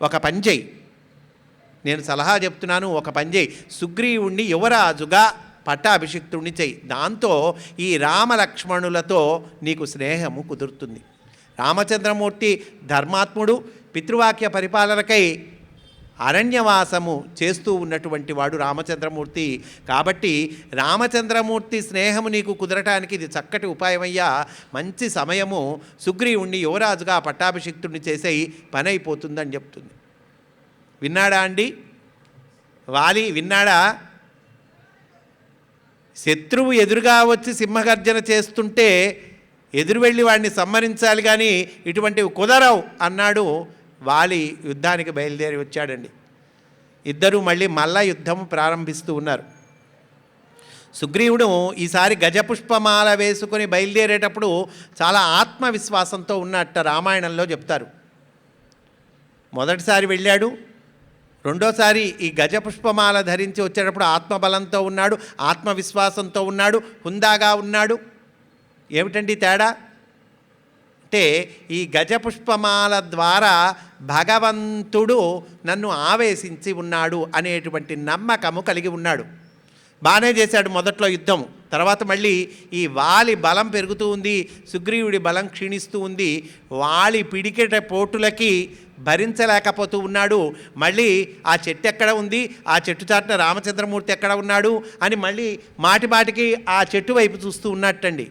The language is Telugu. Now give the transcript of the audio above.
ఒక పని చేయి, నేను సలహా చెప్తున్నాను, ఒక పని చేయి, సుగ్రీవుణ్ణి యువరాజుగా పట్టాభిషిక్తుణ్ణి చెయ్యి. దాంతో ఈ రామలక్ష్మణులతో నీకు స్నేహము కుదురుతుంది. రామచంద్రమూర్తి ధర్మాత్ముడు, పితృవాక్య పరిపాలనకై అరణ్యవాసము చేస్తూ ఉన్నటువంటి వాడు రామచంద్రమూర్తి. కాబట్టి రామచంద్రమూర్తి స్నేహము నీకు కుదరటానికి ఇది చక్కటి ఉపాయమయ్యా, మంచి సమయము, సుగ్రీవుణ్ణి యువరాజుగా పట్టాభిషిక్తుడిని చేసేయి, పని అయిపోతుందని చెప్తుంది. విన్నాడా అండి వాలి? విన్నాడా? శత్రువు ఎదురుగా వచ్చి సింహగర్జన చేస్తుంటే ఎదురు వెళ్ళి వాడిని సంహరించాలి, కానీ ఇటువంటివి కుదరవు అన్నాడు. వాలి యుద్ధానికి బయలుదేరి వచ్చాడండి. ఇద్దరూ మళ్ళీ యుద్ధం ప్రారంభిస్తూ ఉన్నారు. సుగ్రీవుడు ఈసారి గజపుష్పమాల వేసుకొని బయలుదేరేటప్పుడు చాలా ఆత్మవిశ్వాసంతో ఉన్నట్ట రామాయణంలో చెప్తారు. మొదటిసారి వెళ్ళాడు, రెండోసారి ఈ గజపుష్పమాల ధరించి వచ్చేటప్పుడు ఆత్మబలంతో ఉన్నాడు, ఆత్మవిశ్వాసంతో ఉన్నాడు, హుందాగా ఉన్నాడు. ఏమిటండి తేడా అంటే, ఈ గజపుష్పమాల ద్వారా భగవంతుడు నన్ను ఆవేశించి ఉన్నాడు అనేటువంటి నమ్మకము కలిగి ఉన్నాడు. బాగానే చేశాడు మొదట్లో యుద్ధం. తర్వాత మళ్ళీ ఈ వాలి బలం పెరుగుతూ ఉంది, సుగ్రీవుడి బలం క్షీణిస్తూ ఉంది. వాలి పిడికెట పోటులకి భరించలేకపోతూ ఉన్నాడు. మళ్ళీ ఆ చెట్టు ఎక్కడ ఉంది, ఆ చెట్టు చాటున రామచంద్రమూర్తి ఎక్కడ ఉన్నాడు అని మళ్ళీ మాటిమాటికి ఆ చెట్టు వైపు చూస్తూ ఉన్నట్టండి.